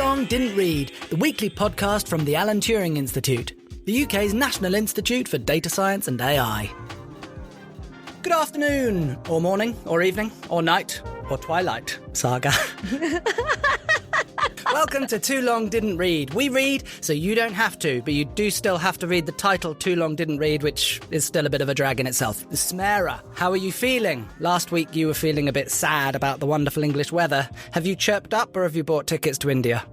Long Didn't Read, the weekly podcast from the Alan Turing Institute, the UK's National Institute for Data Science and AI. Good afternoon, or morning, or evening, or night, or twilight, Saga. Welcome to Too Long Didn't Read. We read so you don't have to, but you do still have to read the title Too Long Didn't Read, which is still a bit of a drag in itself. Smera, how are you feeling? Last week you were feeling a bit sad about the wonderful English weather. Have you chirped up or have you bought tickets to India?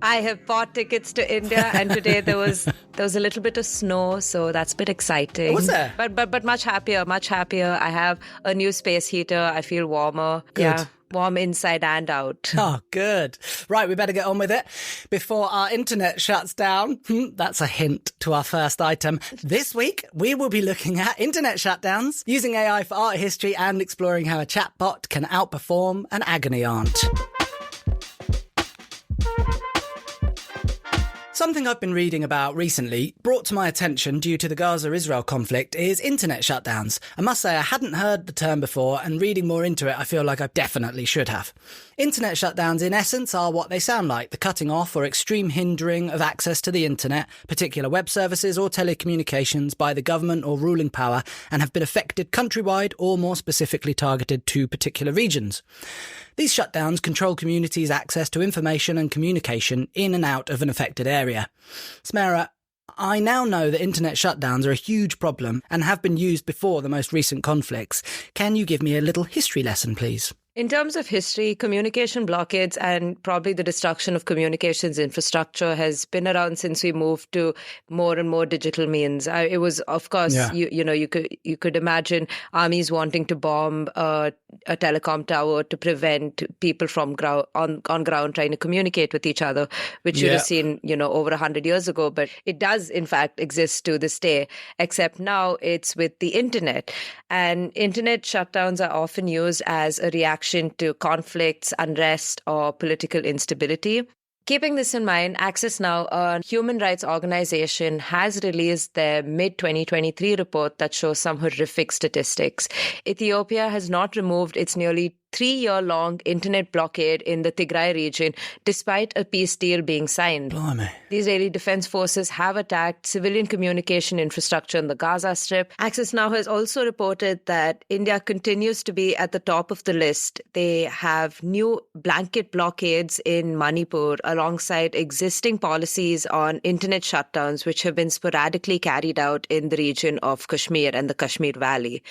I have bought tickets to India, and today there was a little bit of snow, so that's a bit exciting. Was there? But much happier. I have a new space heater. I feel warmer. Good. Yeah, warm inside and out. Oh, good. Right, we better get on with it before our internet shuts down. That's a hint to our first item. This week, we will be looking at internet shutdowns, using AI for art history, and exploring how a chatbot can outperform an agony aunt. Something I've been reading about recently, brought to my attention due to the Gaza-Israel conflict, is internet shutdowns. I must say I hadn't heard the term before, and reading more into it I feel like I definitely should have. Internet shutdowns in essence are what they sound like, the cutting off or extreme hindering of access to the internet, particular web services or telecommunications by the government or ruling power, and have been affected countrywide or more specifically targeted to particular regions. These shutdowns control communities' access to information and communication in and out of an affected area. Smera, I now know that internet shutdowns are a huge problem and have been used before the most recent conflicts. Can you give me a little history lesson, please? In terms of history, communication blockades and probably the destruction of communications infrastructure has been around since we moved to more and more digital means. It was, of course, you could imagine armies wanting to bomb a telecom tower to prevent people from on ground trying to communicate with each other, which you'd have seen, over 100 years ago. But it does, in fact, exist to this day, except now it's with the internet. And internet shutdowns are often used as a reaction to conflicts, unrest, or political instability. Keeping this in mind, Access Now, a human rights organization, has released their mid-2023 report that shows some horrific statistics. Ethiopia has not removed its nearly 3-year-long internet blockade in the Tigray region, despite a peace deal being signed. Blimey. The Israeli Defense Forces have attacked civilian communication infrastructure in the Gaza Strip. Access Now has also reported that India continues to be at the top of the list. They have new blanket blockades in Manipur alongside existing policies on internet shutdowns, which have been sporadically carried out in the region of Kashmir and the Kashmir Valley.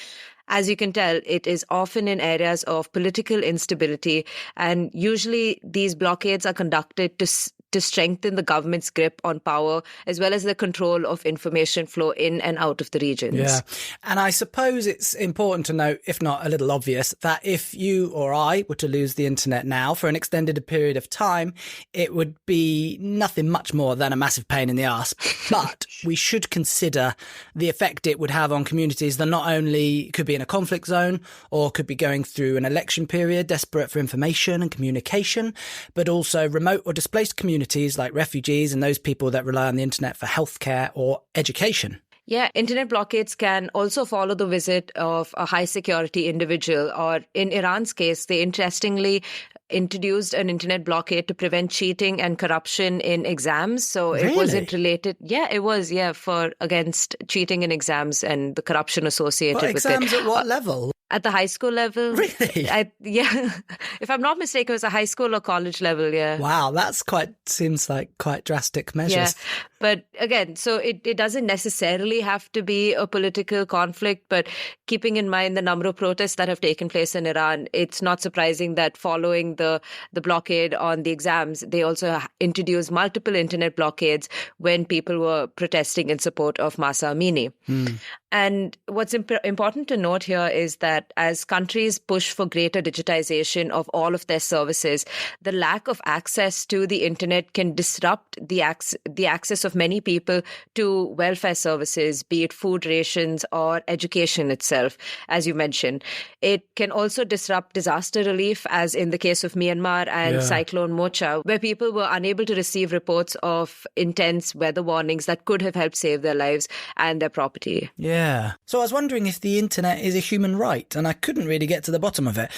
As you can tell, it is often in areas of political instability, and usually these blockades are conducted to strengthen the government's grip on power, as well as the control of information flow in and out of the regions. Yeah, and I suppose it's important to note, if not a little obvious, that if you or I were to lose the internet now for an extended period of time, it would be nothing much more than a massive pain in the arse. But we should consider the effect it would have on communities that not only could be in a conflict zone or could be going through an election period, desperate for information and communication, but also remote or displaced communities like refugees and those people that rely on the internet for healthcare or education. Yeah, internet blockades can also follow the visit of a high security individual, or in Iran's case, they interestingly introduced an internet blockade to prevent cheating and corruption in exams. So it wasn't related. Yeah, it was. Yeah, against cheating in exams and the corruption associated with it. Exams at what level? At the high school level. Really? Yeah. If I'm not mistaken, it was a high school or college level, yeah. Wow, seems like quite drastic measures. Yeah. But again, so it doesn't necessarily have to be a political conflict, but keeping in mind the number of protests that have taken place in Iran, it's not surprising that following the blockade on the exams, they also introduced multiple internet blockades when people were protesting in support of Mahsa Amini. And what's important to note here is that as countries push for greater digitization of all of their services, the lack of access to the internet can disrupt the access of many people to welfare services, be it food rations or education itself, as you mentioned. It can also disrupt disaster relief, as in the case of Myanmar and Cyclone Mocha, where people were unable to receive reports of intense weather warnings that could have helped save their lives and their property. Yeah. So I was wondering if the internet is a human right, and I couldn't really get to the bottom of it.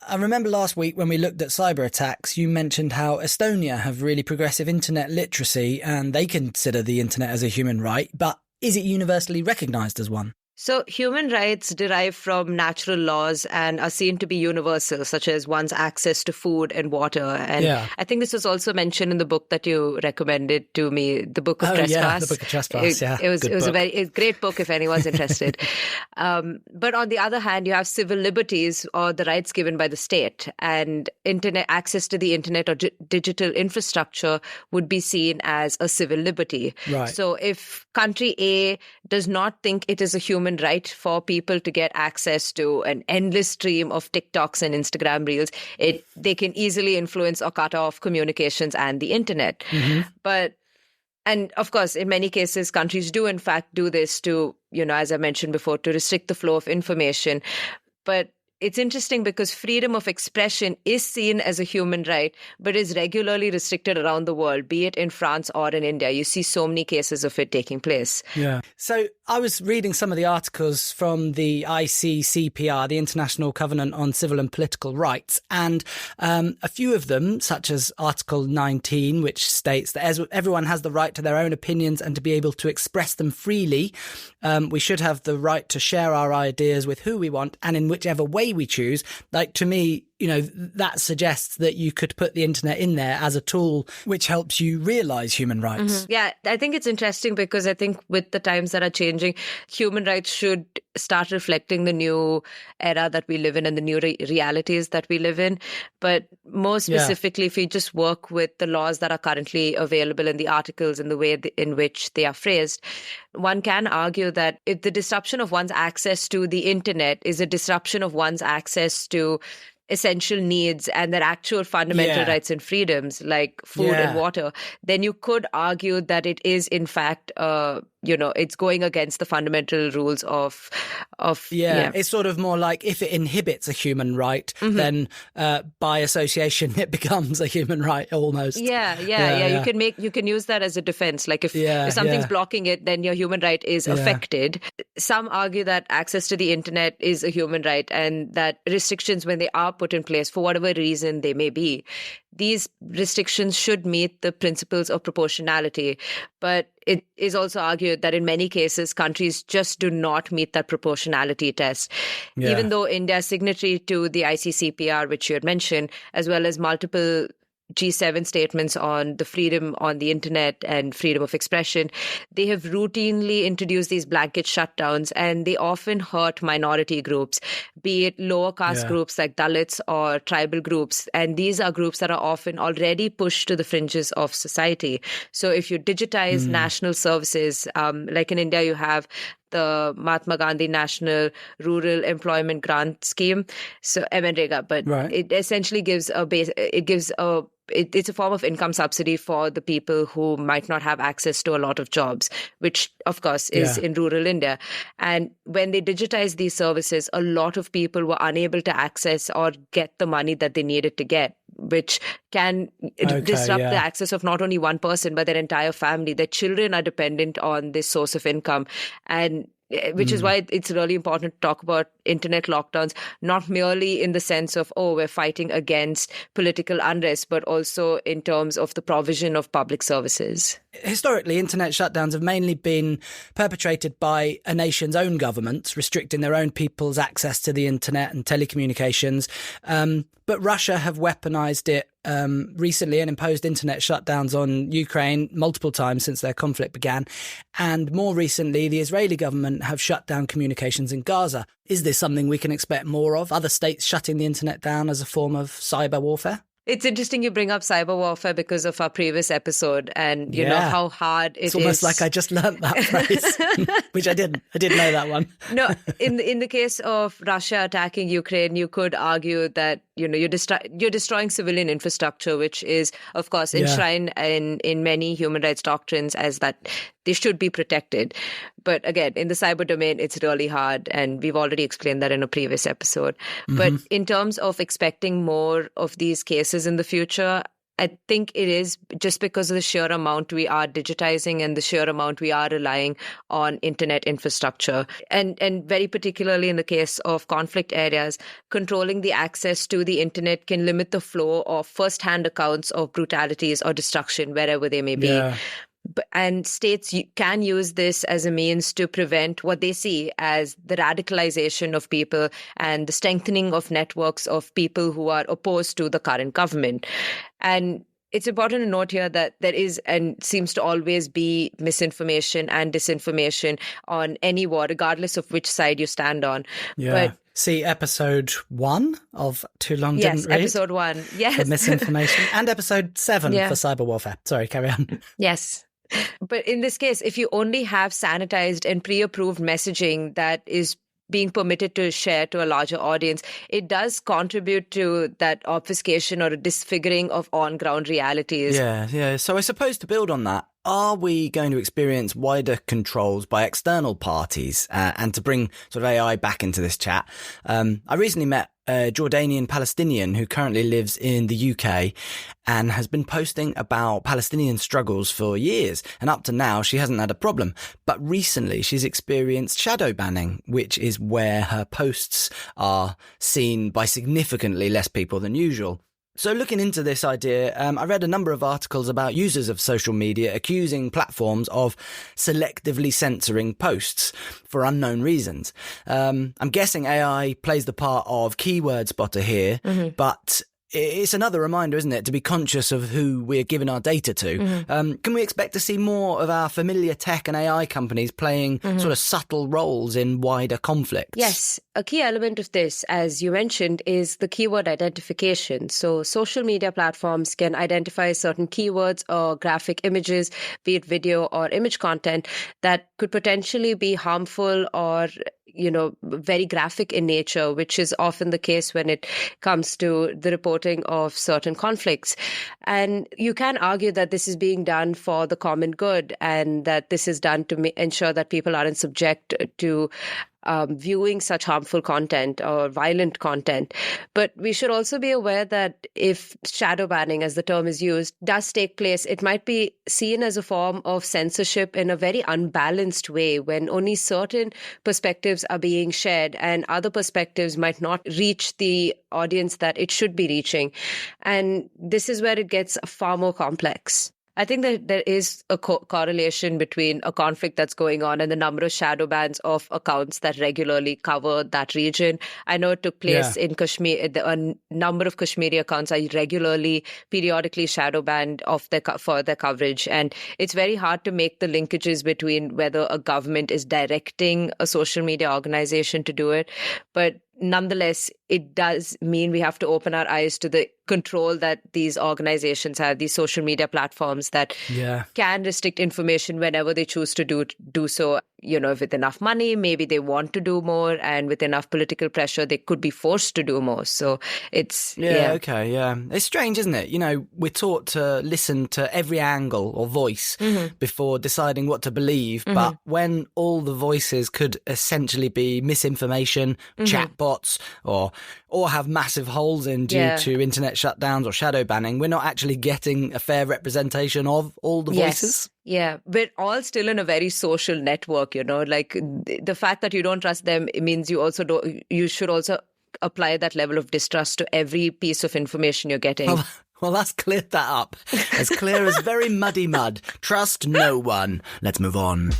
I remember last week when we looked at cyber attacks, you mentioned how Estonia have really progressive internet literacy and they consider the internet as a human right, but is it universally recognised as one? So human rights derive from natural laws and are seen to be universal, such as one's access to food and water. And I think this was also mentioned in the book that you recommended to me, The Book of Trespass. Yeah, The Book of Trespass, It was a great book if anyone's interested. But on the other hand, you have civil liberties or the rights given by the state, and internet access to the internet or digital infrastructure would be seen as a civil liberty. Right. So if country A does not think it is a human right for people to get access to an endless stream of TikToks and Instagram reels, they can easily influence or cut off communications and the internet. And of course, in many cases, countries do in fact do this to, as I mentioned before, to restrict the flow of information. But it's interesting because freedom of expression is seen as a human right, but is regularly restricted around the world, be it in France or in India. You see so many cases of it taking place. Yeah. So I was reading some of the articles from the ICCPR, the International Covenant on Civil and Political Rights, and a few of them, such as Article 19, which states that everyone has the right to their own opinions and to be able to express them freely. We should have the right to share our ideas with who we want and in whichever way we choose. Like, to me, that suggests that you could put the internet in there as a tool which helps you realize human rights. Mm-hmm. Yeah, I think it's interesting because I think with the times that are changing, human rights should start reflecting the new era that we live in and the new realities that we live in. But more specifically, if we just work with the laws that are currently available in the articles and the way in which they are phrased, one can argue that if the disruption of one's access to the internet is a disruption of one's access to essential needs and their actual fundamental rights and freedoms like food and water, then you could argue that it is in fact it's going against the fundamental rules of It's sort of more like if it inhibits a human right, then by association it becomes a human right almost. You can use that as a defense. Like if something's blocking it, then your human right is affected. Some argue that access to the internet is a human right and that restrictions, when they are put in place for whatever reason they may be, these restrictions should meet the principles of proportionality. But it is also argued that in many cases, countries just do not meet that proportionality test. Even though India is signatory to the ICCPR, which you had mentioned, as well as multiple G7 statements on the freedom on the internet and freedom of expression, they have routinely introduced these blanket shutdowns, and they often hurt minority groups, be it lower caste groups like Dalits or tribal groups. And these are groups that are often already pushed to the fringes of society. So if you digitize national services, like in India, you have the Mahatma Gandhi National Rural Employment Grant Scheme, so MNREGA, but it essentially gives it's a form of income subsidy for the people who might not have access to a lot of jobs, which of course is in rural India. And when they digitize these services, a lot of people were unable to access or get the money that they needed to get, which can disrupt the access of not only one person, but their entire family. Their children are dependent on this source of income. And which is why it's really important to talk about internet lockdowns, not merely in the sense of, we're fighting against political unrest, but also in terms of the provision of public services. Historically, internet shutdowns have mainly been perpetrated by a nation's own governments, restricting their own people's access to the internet and telecommunications. But Russia have weaponized it recently and imposed internet shutdowns on Ukraine multiple times since their conflict began. And more recently, the Israeli government have shut down communications in Gaza. Is this something we can expect more of? Other states shutting the internet down as a form of cyber warfare? It's interesting you bring up cyber warfare because of our previous episode and you know how hard it is. It's almost like I just learnt that phrase, which I didn't. I didn't know that one. No, in the case of Russia attacking Ukraine, you could argue that you're destroying civilian infrastructure, which is, of course, enshrined in many human rights doctrines as that they should be protected. But again, in the cyber domain, it's really hard. And we've already explained that in a previous episode. But in terms of expecting more of these cases in the future, I think it is just because of the sheer amount we are digitizing and the sheer amount we are relying on internet infrastructure. And very particularly in the case of conflict areas, controlling the access to the internet can limit the flow of first-hand accounts of brutalities or destruction wherever they may be. Yeah. And states can use this as a means to prevent what they see as the radicalization of people and the strengthening of networks of people who are opposed to the current government. And it's important to note here that there is and seems to always be misinformation and disinformation on any war, regardless of which side you stand on. Yeah. But see episode 1 of Too Long Didn't Read. Yes, episode 1. Yes. For misinformation. And episode 7 for cyber warfare. Sorry, carry on. Yes. But in this case, if you only have sanitized and pre-approved messaging that is being permitted to share to a larger audience, it does contribute to that obfuscation or disfiguring of on-ground realities. Yeah. So I suppose to build on that, are we going to experience wider controls by external parties? And to bring sort of AI back into this chat, I recently met a Jordanian Palestinian who currently lives in the UK and has been posting about Palestinian struggles for years. And up to now, she hasn't had a problem. But recently, she's experienced shadow banning, which is where her posts are seen by significantly less people than usual. So looking into this idea, I read a number of articles about users of social media accusing platforms of selectively censoring posts for unknown reasons. I'm guessing AI plays the part of keyword spotter here, but it's another reminder, isn't it, to be conscious of who we're giving our data to. Can we expect to see more of our familiar tech and AI companies playing sort of subtle roles in wider conflicts? Yes. A key element of this, as you mentioned, is the keyword identification. So social media platforms can identify certain keywords or graphic images, be it video or image content, that could potentially be harmful or very graphic in nature, which is often the case when it comes to the reporting of certain conflicts. And you can argue that this is being done for the common good and that this is done to ensure that people aren't subject to viewing such harmful content or violent content. But we should also be aware that if shadow banning, as the term is used, does take place, it might be seen as a form of censorship in a very unbalanced way when only certain perspectives are being shared and other perspectives might not reach the audience that it should be reaching. And this is where it gets far more complex. I think that there is a correlation between a conflict that's going on and the number of shadow bans of accounts that regularly cover that region. I know it took place in Kashmir. A number of Kashmiri accounts are periodically shadow banned for their coverage. And it's very hard to make the linkages between whether a government is directing a social media organization to do it. But nonetheless, it does mean we have to open our eyes to the control that these organizations have, these social media platforms that can restrict information whenever they choose to do so. With enough money, maybe they want to do more, and with enough political pressure, they could be forced to do more. So it's It's strange, isn't it? We're taught to listen to every angle or voice before deciding what to believe. But when all the voices could essentially be misinformation, chatbots, or have massive holes in due to internet shutdowns or shadow banning, we're not actually getting a fair representation of all the voices. Yeah, we're all still in a very social network, like the fact that you don't trust them, it means you should also apply that level of distrust to every piece of information you're getting. Well, that's cleared that up. As clear as very muddy mud. Trust no one. Let's move on.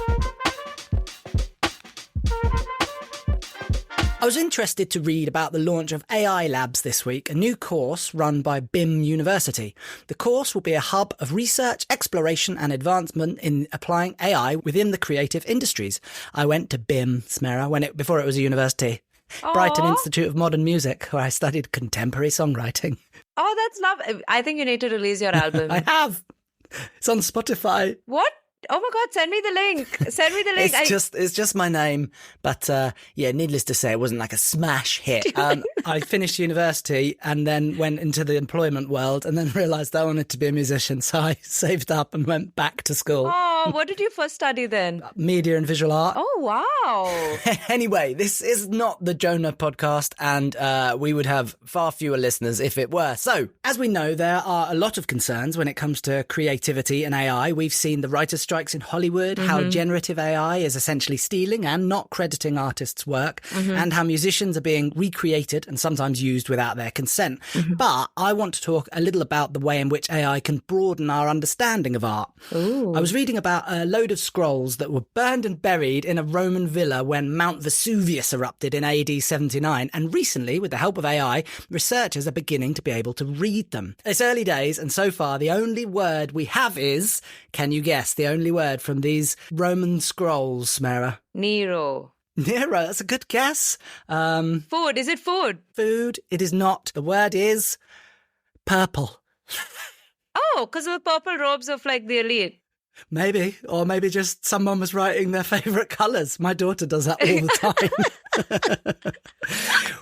I was interested to read about the launch of AI Labs this week, a new course run by BIM University. The course will be a hub of research, exploration and advancement in applying AI within the creative industries. I went to BIM, Smera, before it was a university. Aww. Brighton Institute of Modern Music, where I studied contemporary songwriting. Oh, that's lovely. I think you need to release your album. I have. It's on Spotify. What? Oh my God, send me the link. Send me the link. It's just my name. But needless to say, it wasn't like a smash hit. I finished university and then went into the employment world and then realised I wanted to be a musician. So I saved up and went back to school. Oh, wow. What did you first study then? Media and visual art. Oh, wow. Anyway, this is not the Jonah podcast, and we would have far fewer listeners if it were. So, as we know, there are a lot of concerns when it comes to creativity and AI. We've seen the writer's strikes in Hollywood, how generative AI is essentially stealing and not crediting artists' work, and how musicians are being recreated and sometimes used without their consent. But I want to talk a little about the way in which AI can broaden our understanding of art. Ooh. I was reading about a load of scrolls that were burned and buried in a Roman villa when Mount Vesuvius erupted in AD 79. And recently, with the help of AI, researchers are beginning to be able to read them. It's early days, and so far the only word we have is, can you guess the only word from these Roman scrolls, Smera? Nero. Nero, that's a good guess. Food. Is it food? Food. It is not. The word is purple. Oh, because of the purple robes of like the elite. Maybe. Or maybe just someone was writing their favourite colours. My daughter does that all the time.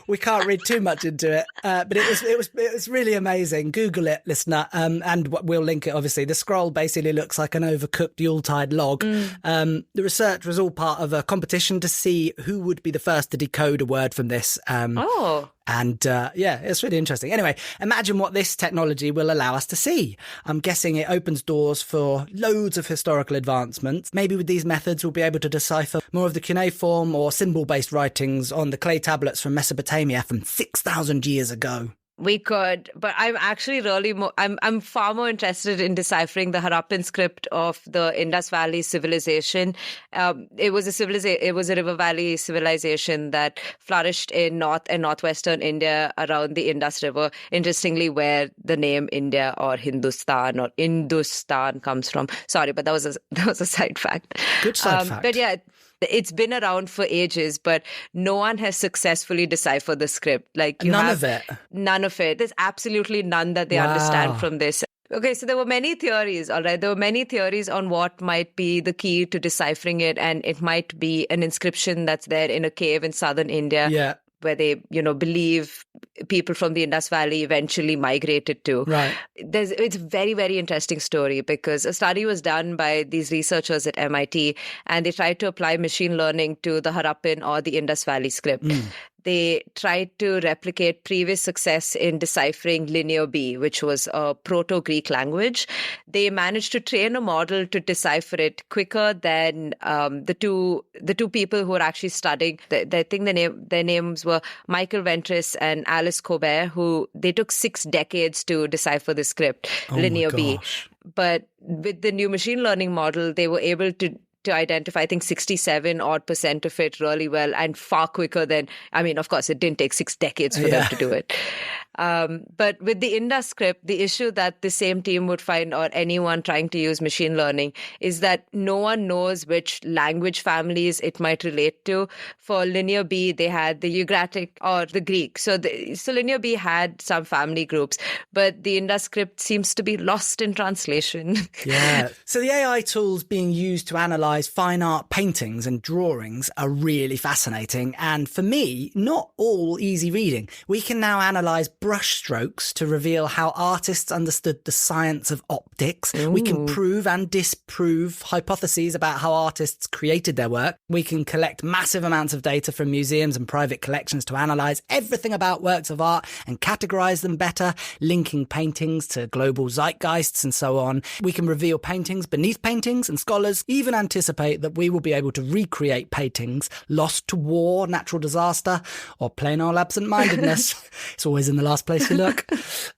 We can't read too much into it, but it was really amazing. Google it, listener, and we'll link it, obviously. The scroll basically looks like an overcooked Yuletide log. The research was all part of a competition to see who would be the first to decode a word from this. And yeah, it's really interesting. Anyway, imagine what this technology will allow us to see. I'm guessing it opens doors for loads of historical advancements. Maybe with these methods, we'll be able to decipher more of the cuneiform or symbol-based writings on the clay tablets from Mesopotamia from 6,000 years ago. We could, but I'm actually really I'm far more interested in deciphering the Harappan script of the Indus Valley civilization. It was a river valley civilization that flourished in north and northwestern India around the Indus River. Interestingly, where the name India or Hindustan or Industan comes from. Sorry, but that was a side fact. Good side fact. But yeah. It's been around for ages, but no one has successfly deciphered the script. Like None of it. There's absolutely none that they understand from this. Okay, so there were many theories, all right? There were many theories on what might be the key to deciphering it, and it might be an inscription that's there in a cave in southern India. Yeah. Where they, believe people from the Indus Valley eventually migrated to. Right. It's a very, very interesting story because a study was done by these researchers at MIT, and they tried to apply machine learning to the Harappan or the Indus Valley script. They tried to replicate previous success in deciphering Linear B, which was a Proto-Greek language. They managed to train a model to decipher it quicker than the two people who were actually studying. I think their names were Michael Ventris and Alice Colbert, who they took 6 decades to decipher the script, Linear B. But with the new machine learning model, they were able to identify, I think, 67% of it really well and far quicker than, of course, it didn't take 6 decades for them to do it. But with the Indus script, the issue that the same team would find, or anyone trying to use machine learning, is that no one knows which language families it might relate to. For Linear B, they had the Ugaritic or the Greek. So Linear B had some family groups, but the Indus script seems to be lost in translation. Yeah. So the AI tools being used to analyse fine art paintings and drawings are really fascinating. And for me, not all easy reading. We can now analyse brush strokes to reveal how artists understood the science of optics. Ooh. We can prove and disprove hypotheses about how artists created their work. We can collect massive amounts of data from museums and private collections to analyse everything about works of art and categorise them better, linking paintings to global zeitgeists and so on. We can reveal paintings beneath paintings, and scholars even anticipate that we will be able to recreate paintings lost to war, natural disaster, or plain old absent-mindedness. It's always in the last place you look.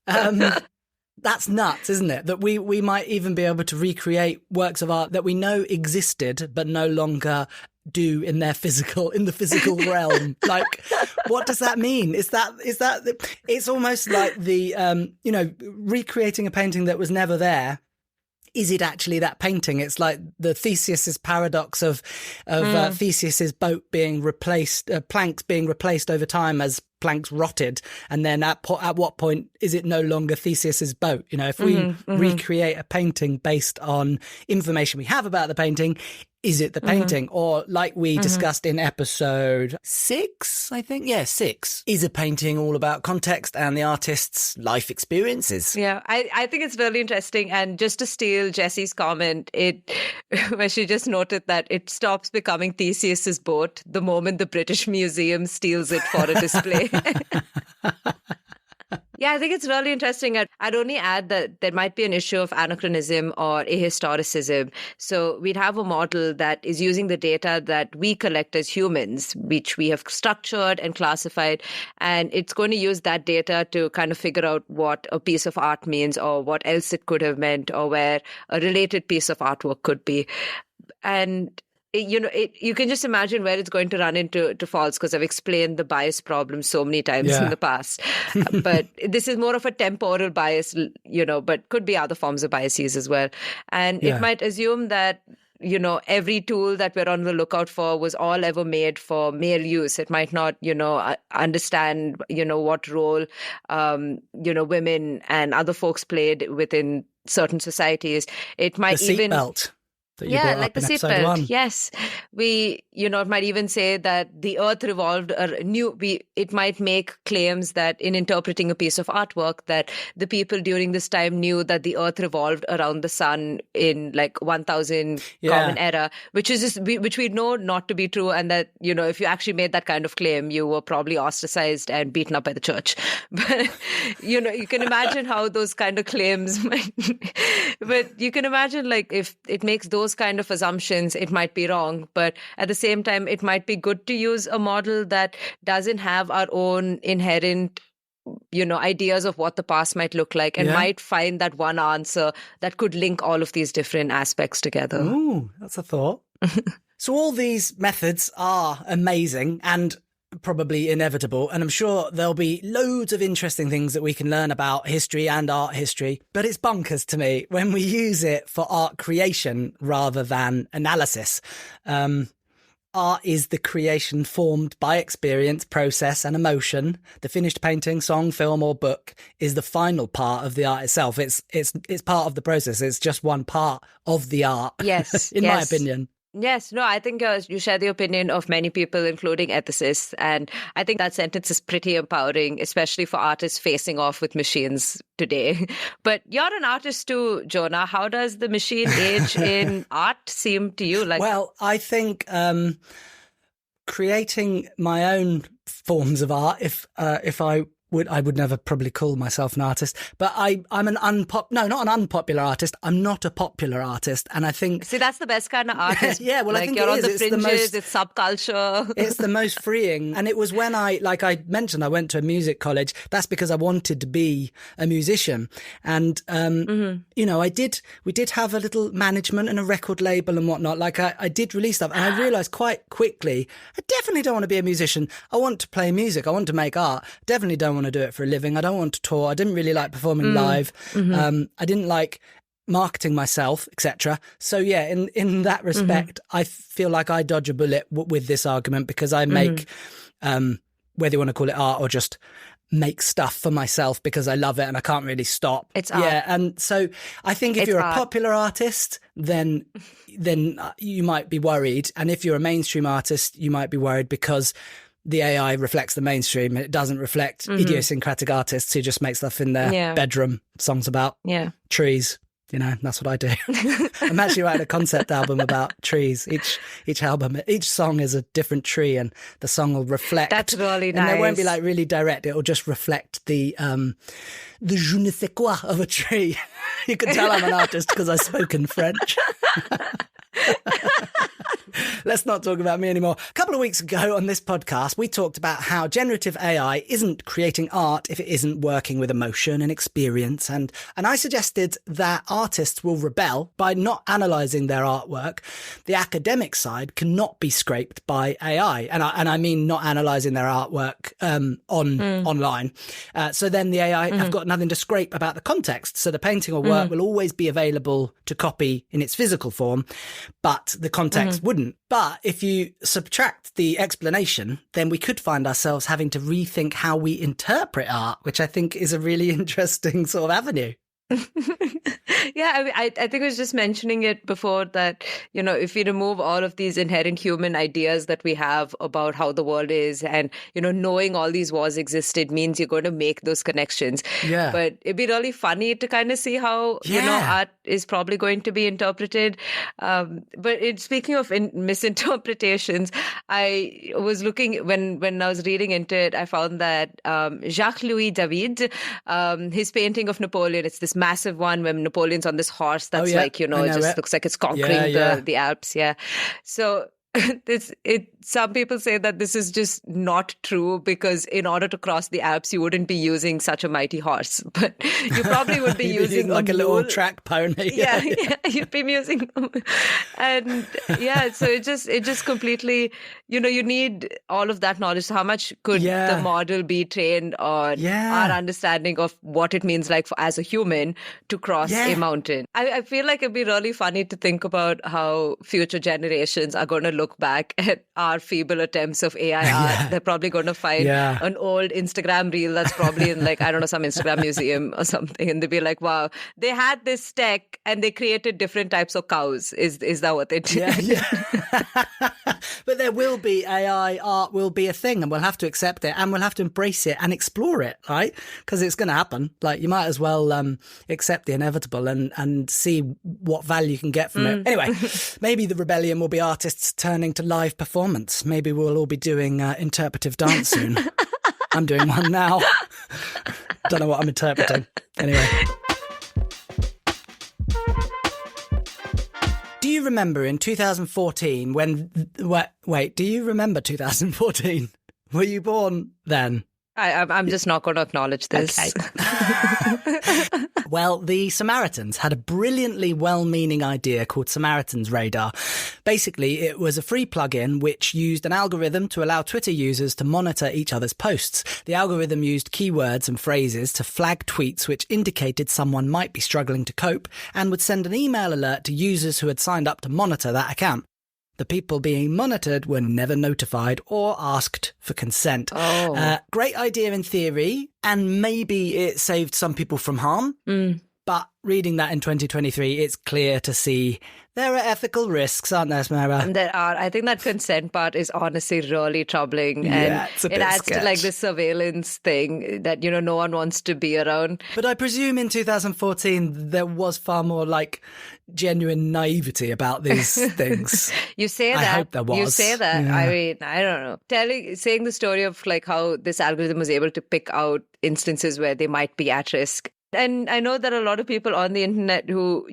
That's nuts, isn't it? That we might even be able to recreate works of art that we know existed but no longer do in the physical realm. Like, what does that mean? Is that it's almost like the recreating a painting that was never there. Is it actually that painting? It's like the Theseus's paradox of Theseus's boat being replaced, planks being replaced over time as planks rotted, and then at what point is it no longer Theseus's boat? If we recreate a painting based on information we have about the painting, Is it the painting? Or like we discussed in episode 6, I think? Yeah, 6. Is a painting all about context and the artist's life experiences? Yeah, I think it's really interesting. And just to steal Jessie's comment, where she just noted that it stops becoming Theseus's boat the moment the British Museum steals it for a display. Yeah, I think it's really interesting. I'd only add that there might be an issue of anachronism or ahistoricism. So we'd have a model that is using the data that we collect as humans, which we have structured and classified, and it's going to use that data to kind of figure out what a piece of art means or what else it could have meant or where a related piece of artwork could be. And you can just imagine where it's going to run into faults, because I've explained the bias problem so many times in the past. But this is more of a temporal bias, but could be other forms of biases as well. And it might assume that, every tool that we're on the lookout for was all ever made for male use. It might not, understand, what role, women and other folks played within certain societies. It might even... seatbelt. Like the seatbelt. Yes. It might even say that the earth revolved, it might make claims that in interpreting a piece of artwork, that the people during this time knew that the earth revolved around the sun in like 1000 Common Era, which we know not to be true. And that, if you actually made that kind of claim, you were probably ostracized and beaten up by the church. But, you can imagine how those kind of claims might, but you can imagine like if it makes those kind of assumptions, it might be wrong. But at the same time, it might be good to use a model that doesn't have our own inherent ideas of what the past might look like, and might find that one answer that could link all of these different aspects together. Ooh, that's a thought. So all these methods are amazing and probably inevitable, and I'm sure there'll be loads of interesting things that we can learn about history and art history, but it's bonkers to me when we use it for art creation rather than analysis. Art is the creation formed by experience, process and emotion. The finished painting, song, film or book is the final part of the art itself. It's part of the process. It's just one part of the art. Yes. in my opinion. Yes, no, I think you share the opinion of many people, including ethicists. And I think that sentence is pretty empowering, especially for artists facing off with machines today. But you're an artist too, Jonah. How does the machine age in art seem to you? Well, I think creating my own forms of art, if I would never probably call myself an artist, but I'm not an unpopular artist. I'm not a popular artist. And I think... See, that's the best kind of artist. Yeah, well, I think you're on the fringes, it's subculture. It's the most freeing. And it was when I mentioned, I went to a music college. That's because I wanted to be a musician. And, we did have a little management and a record label and whatnot. I did release stuff, and I realized quite quickly, I definitely don't want to be a musician. I want to play music. I want to make art. Definitely don't want to do it for a living. I don't want to tour. I didn't really like performing live. I didn't like marketing myself, etc. So yeah, in that respect, I feel like I dodge a bullet with this argument, because I make, whether you want to call it art or just make stuff for myself because I love it and I can't really stop. It's art. Yeah, and so I think if you're a popular artist, then you might be worried, and if you're a mainstream artist, you might be worried because the AI reflects the mainstream and it doesn't reflect idiosyncratic artists who just make stuff in their bedroom, songs about trees. That's what I do. I'm actually writing a concept album about trees. Each song is a different tree, and the song will reflect. That's really nice. And they won't be really direct. It'll just reflect the je ne sais quoi of a tree. You can tell I'm an artist because I spoke in French. Let's not talk about me anymore. A couple of weeks ago on this podcast, we talked about how generative AI isn't creating art if it isn't working with emotion and experience. And I suggested that artists will rebel by not analysing their artwork. The academic side cannot be scraped by AI. And I mean not analysing their artwork online. So then the AI have got nothing to scrape about the context. So the painting or work will always be available to copy in its physical form, but the context wouldn't. But if you subtract the explanation, then we could find ourselves having to rethink how we interpret art, which I think is a really interesting sort of avenue. Yeah, I think I was just mentioning it before that, if we remove all of these inherent human ideas that we have about how the world is and, knowing all these wars existed means you're going to make those connections. Yeah. But it'd be really funny to kind of see how, art is probably going to be interpreted. But speaking of misinterpretations, I was looking, when I was reading into it, I found that Jacques-Louis David, his painting of Napoleon, it's this massive one when Napoleon's on this horse that's it just looks like it's conquering the Alps. Yeah. So some people say that this is just not true because in order to cross the Alps, you wouldn't be using such a mighty horse, but you probably would be using like a little track pony. Yeah, you'd be using, and so it just completely, you need all of that knowledge. So how much could the model be trained on our understanding of what it means like as a human to cross a mountain? I feel like it'd be really funny to think about how future generations are going to look back at our feeble attempts of AI art. They're probably going to find an old Instagram reel that's probably in some Instagram museum or something, and they'll be like, wow, they had this tech and they created different types of cows. Is that what they did? Yeah. But there will be AI art will be a thing, and we'll have to accept it and we'll have to embrace it and explore it, right? Because it's going to happen. Like, you might as well accept the inevitable and see what value you can get from it. Anyway, maybe the rebellion will be artists turning to live performance. Maybe we'll all be doing interpretive dance soon. I'm doing one now. Don't know what I'm interpreting. Anyway. Do you remember in 2014 when... Wait, do you remember 2014? Were you born then? I'm just not going to acknowledge this. Okay. Well, the Samaritans had a brilliantly well-meaning idea called Samaritan's Radar. Basically, it was a free plugin which used an algorithm to allow Twitter users to monitor each other's posts. The algorithm used keywords and phrases to flag tweets which indicated someone might be struggling to cope and would send an email alert to users who had signed up to monitor that account. The people being monitored were never notified or asked for consent. Great idea in theory, and maybe it saved some people from harm. But reading that in 2023, it's clear to see there are ethical risks, aren't there, Smera? And there are. I think that consent part is honestly really troubling. And it's a bit it adds sketch. to like the surveillance thing that, no one wants to be around. But I presume in 2014, there was far more like genuine naivety about these things. You say that. I hope there was. You say that. Yeah. I mean, I don't know. Saying the story of like how this algorithm was able to pick out instances where they might be at risk. And I know there are a lot of people on the internet who,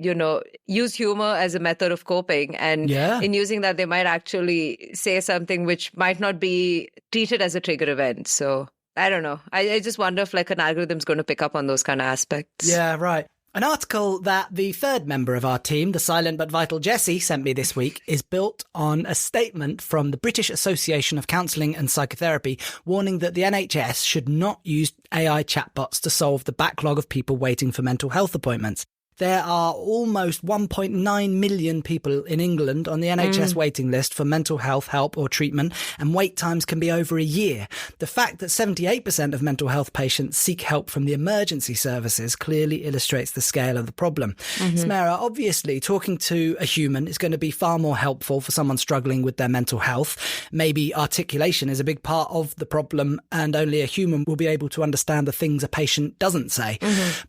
use humor as a method of coping. And in using that, they might actually say something which might not be treated as a trigger event. So I don't know. I just wonder if like an algorithm's going to pick up on those kind of aspects. Yeah, right. An article that the third member of our team, the silent but vital Jessie, sent me this week is built on a statement from the British Association of Counselling and Psychotherapy warning that the NHS should not use AI chatbots to solve the backlog of people waiting for mental health appointments. There are almost 1.9 million people in England on the NHS waiting list for mental health help or treatment, and wait times can be over a year. The fact that 78% of mental health patients seek help from the emergency services clearly illustrates the scale of the problem. Smera, obviously, talking to a human is going to be far more helpful for someone struggling with their mental health. Maybe articulation is a big part of the problem, and only a human will be able to understand the things a patient doesn't say.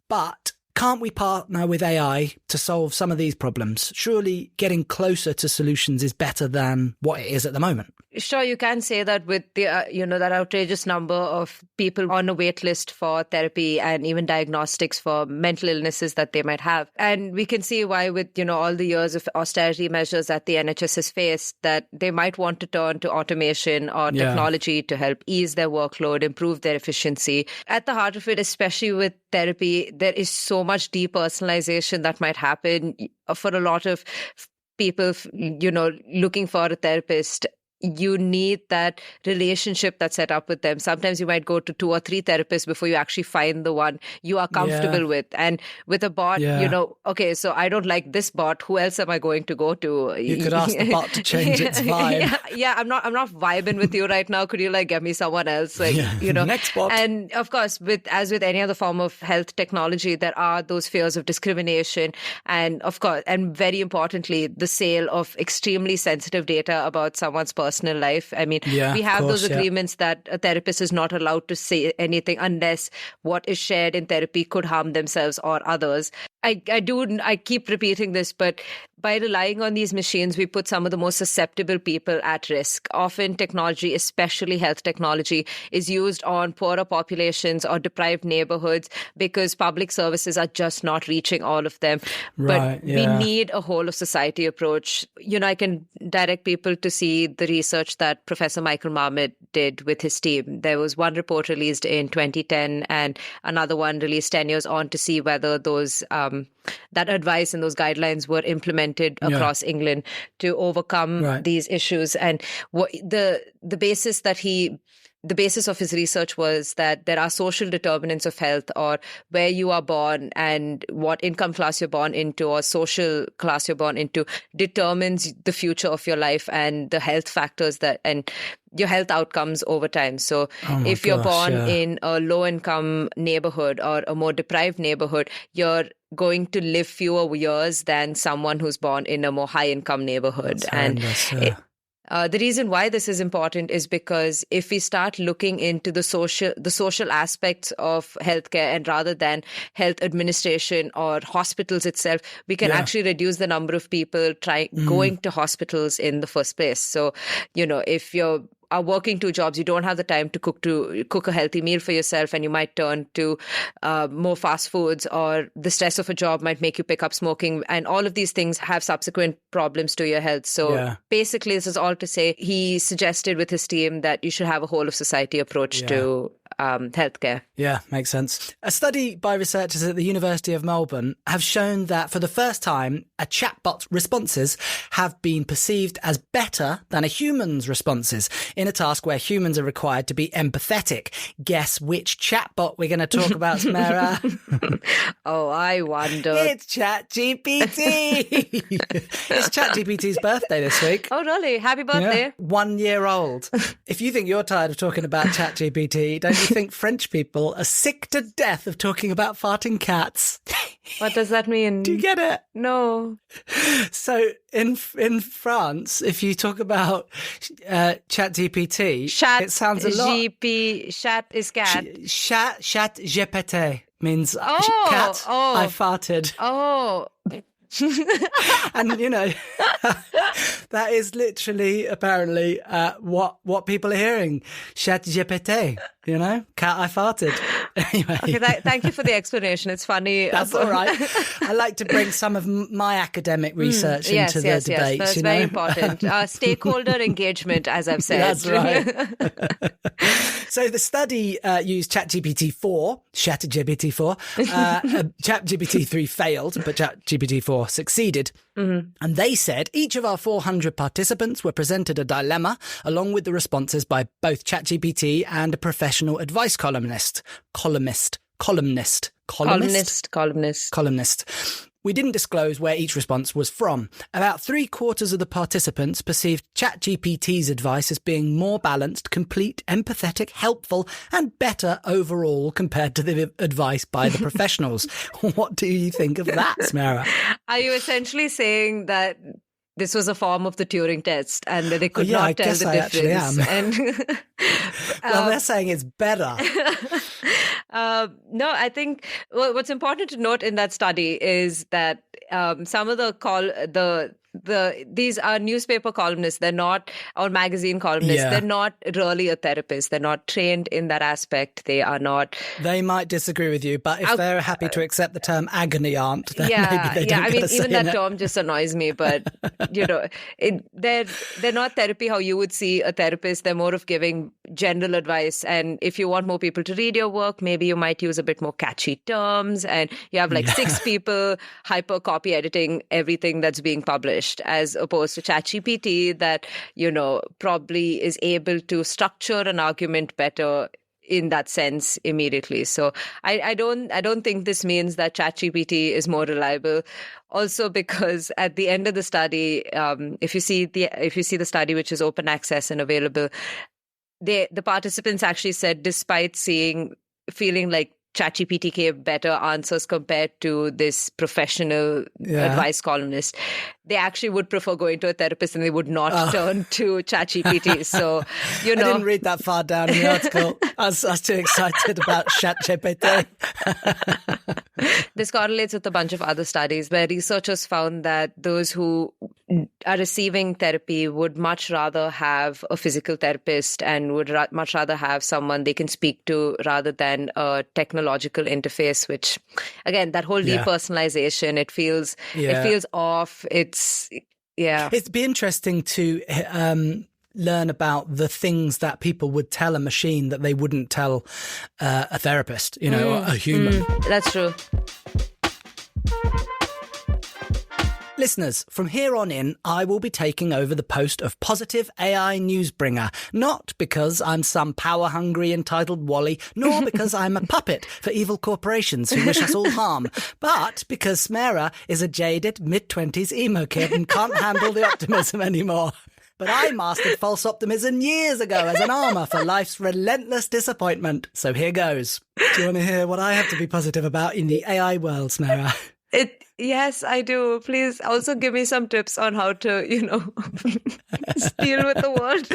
But can't we partner with AI to solve some of these problems? Surely getting closer to solutions is better than what it is at the moment. Sure, you can say that with the, that outrageous number of people on a wait list for therapy and even diagnostics for mental illnesses that they might have. And we can see why with, all the years of austerity measures that the NHS has faced, that they might want to turn to automation or technology to help ease their workload, improve their efficiency. At the heart of it, especially with therapy, there is so much depersonalization that might happen for a lot of people, looking for a therapist. you need that relationship that's set up with them. Sometimes you might go to 2 or 3 therapists before you actually find the one you are comfortable with. And with a bot, okay, so I don't like this bot. Who else am I going to go to? You could ask the bot to change its vibe. I'm not vibing with you right now. Could you get me someone else? Next bot. And of course, as with any other form of health technology, there are those fears of discrimination, and of course, and very importantly, the sale of extremely sensitive data about someone's personal life. I mean, we have those agreements that a therapist is not allowed to say anything unless what is shared in therapy could harm themselves or others. I keep repeating this, but by relying on these machines, we put some of the most susceptible people at risk. Often technology, especially health technology, is used on poorer populations or deprived neighborhoods because public services are just not reaching all of them. But we need a whole of society approach. I can direct people to see the research that Professor Michael Marmot did with his team. There was one report released in 2010 and another one released 10 years on to see whether those that advice and those guidelines were implemented across England to overcome these issues. And what the basis of his research was that there are social determinants of health, or where you are born and what income class you're born into or social class you're born into determines the future of your life and the health factors and your health outcomes over time. So if you're born in a low-income neighborhood or a more deprived neighborhood, you're going to live fewer years than someone who's born in a more high-income neighborhood. The reason why this is important is because if we start looking into the social aspects of healthcare, and rather than health administration or hospitals itself, we can actually reduce the number of people going to hospitals in the first place. So, if you're working 2 jobs, you don't have the time to cook a healthy meal for yourself, and you might turn to more fast foods, or the stress of a job might make you pick up smoking, and all of these things have subsequent problems to your health. So basically, this is all to say, he suggested with his team that you should have a whole of society approach to healthcare. Yeah, makes sense. A study by researchers at the University of Melbourne have shown that for the first time, a chatbot's responses have been perceived as better than a human's responses in a task where humans are required to be empathetic. Guess which chatbot we're going to talk about, Smera? Oh, I wonder. It's ChatGPT. It's ChatGPT's birthday this week. Oh, really? Happy birthday. Yeah. 1 year old. If you think you're tired of talking about ChatGPT, don't you think French people are sick to death of talking about farting cats? What does that mean? Do you get it? No. So in France, if you talk about ChatGPT, it sounds a lot. Chat is cat. Chat GPT means cat. I farted. Oh. And that is literally apparently what people are hearing. Chat GPT, cat I farted. Anyway. Okay, thank you for the explanation. It's funny. That's all right. I like to bring some of my academic research into the debates. Yes, that's very important. Stakeholder engagement, as I've said. That's right. So the study used ChatGPT-4, ChatGPT-3 failed, but ChatGPT-4 succeeded. Mm-hmm. And they said each of our 400 participants were presented a dilemma along with the responses by both ChatGPT and a professional advice columnist. We didn't disclose where each response was from. About 3/4 of the participants perceived ChatGPT's advice as being more balanced, complete, empathetic, helpful, and better overall compared to the advice by the professionals. What do you think of that, Smera? Are you essentially saying that this was a form of the Turing test and that they could not tell the difference? Well, they're saying it's better. No, I think what's important to note in that study is that some of these are newspaper columnists. They're not, or magazine columnists. Yeah. They're not really a therapist. They're not trained in that aspect. They are not. They might disagree with you, but if they're happy to accept the term agony aunt, then maybe they don't. I mean, even that term just annoys me. But they're not therapy how you would see a therapist. They're more of giving general advice. And if you want more people to read your work, maybe you might use a bit more catchy terms. And you have 6 people hyper copy editing everything that's being published. finished, as opposed to ChatGPT that, probably is able to structure an argument better in that sense immediately. So I don't think this means that ChatGPT is more reliable. Also, because at the end of the study, if you see the study, which is open access and available, the participants actually said, despite feeling like ChatGPT gave better answers compared to this professional advice columnist, they actually would prefer going to a therapist and they would not turn to ChatGPT. So, I didn't read that far down in the article. I was too excited about ChatGPT. This correlates with a bunch of other studies where researchers found that those who are receiving therapy would much rather have a physical therapist and would much rather have someone they can speak to rather than a technological interface, which, again, that whole depersonalization, it feels off. It'd be interesting to learn about the things that people would tell a machine that they wouldn't tell a therapist, or a human. That's true. Listeners, from here on in, I will be taking over the post of Positive AI Newsbringer, not because I'm some power-hungry entitled Wally, nor because I'm a puppet for evil corporations who wish us all harm, but because Smera is a jaded mid-20s emo kid and can't handle the optimism anymore. But I mastered false optimism years ago as an armour for life's relentless disappointment. So here goes. Do you want to hear what I have to be positive about in the AI world, Smera? Yes, I do. Please also give me some tips on how to, deal with the world.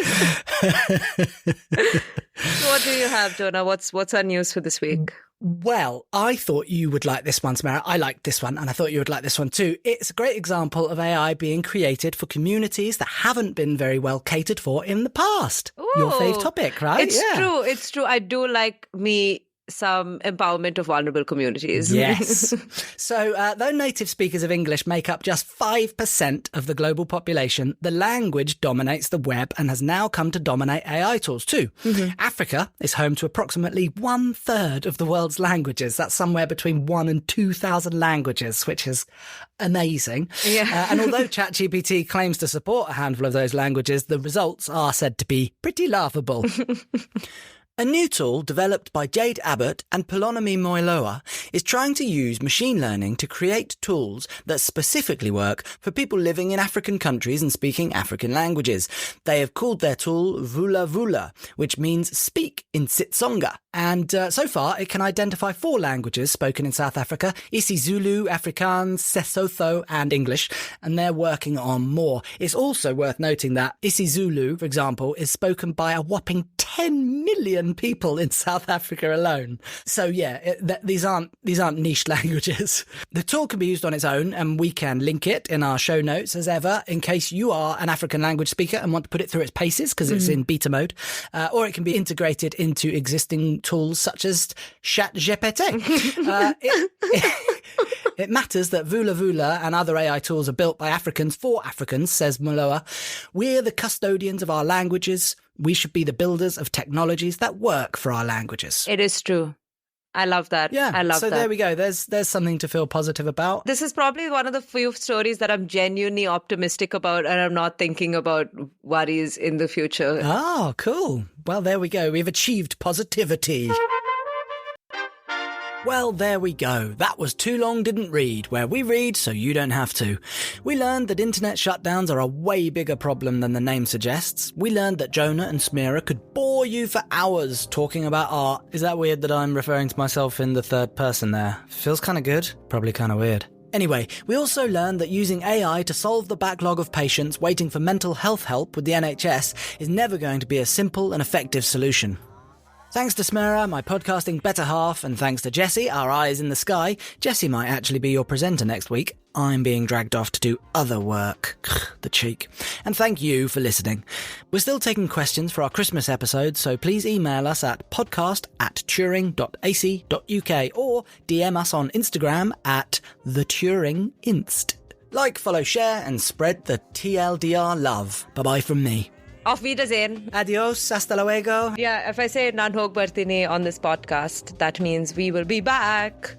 So what do you have, Jonah? What's our news for this week? Well, I thought you would like this one, Smera. I liked this one, and I thought you would like this one too. It's a great example of AI being created for communities that haven't been very well catered for in the past. Ooh, your fave topic, right? It's true. I do like some empowerment of vulnerable communities. Yes. So, though native speakers of English make up just 5% of the global population, the language dominates the web and has now come to dominate AI tools too. Mm-hmm. Africa is home to approximately 1/3 of the world's languages. That's somewhere between 1,000 and 2,000 languages, which is amazing. Yeah. And although ChatGPT claims to support a handful of those languages, the results are said to be pretty laughable. A new tool developed by Jade Abbott and Polonomi Moiloa is trying to use machine learning to create tools that specifically work for people living in African countries and speaking African languages. They have called their tool Vula Vula, which means speak in Sitsonga. And so far, it can identify 4 languages spoken in South Africa: isiZulu, Afrikaans, Sesotho, and English. And they're working on more. It's also worth noting that isiZulu, for example, is spoken by a whopping 10 million people in South Africa alone. So yeah, these aren't niche languages. The tool can be used on its own, and we can link it in our show notes as ever, in case you are an African language speaker and want to put it through its paces, because it's in beta mode, or it can be integrated into existing tools such as ChatGPT. It matters that Vula Vula and other AI tools are built by Africans for Africans, says Moloa. We're the custodians of our languages. We should be the builders of technologies that work for our languages. It is true. I love that. Yeah, I love so that. There we go. There's something to feel positive about. This is probably one of the few stories that I'm genuinely optimistic about, and I'm not thinking about worries in the future. Oh, cool. Well, there we go. We've achieved positivity. Well, there we go. That was Too Long Didn't Read, where we read so you don't have to. We learned that internet shutdowns are a way bigger problem than the name suggests. We learned that Jonah and Smera could bore you for hours talking about art. Is that weird that I'm referring to myself in the third person there? Feels kind of good. Probably kind of weird. Anyway, we also learned that using AI to solve the backlog of patients waiting for mental health help with the NHS is never going to be a simple and effective solution. Thanks to Smera, my podcasting better half, and thanks to Jessie, our eyes in the sky. Jessie might actually be your presenter next week. I'm being dragged off to do other work. The cheek. And thank you for listening. We're still taking questions for our Christmas episode, so please email us at podcast@turing.ac.uk or DM us on Instagram at @theturinginst. Like, follow, share, and spread the TLDR love. Bye-bye from me. Auf Wiedersehen. Adios, hasta luego. Yeah, if I say Nan Hog Bartini on this podcast, that means we will be back.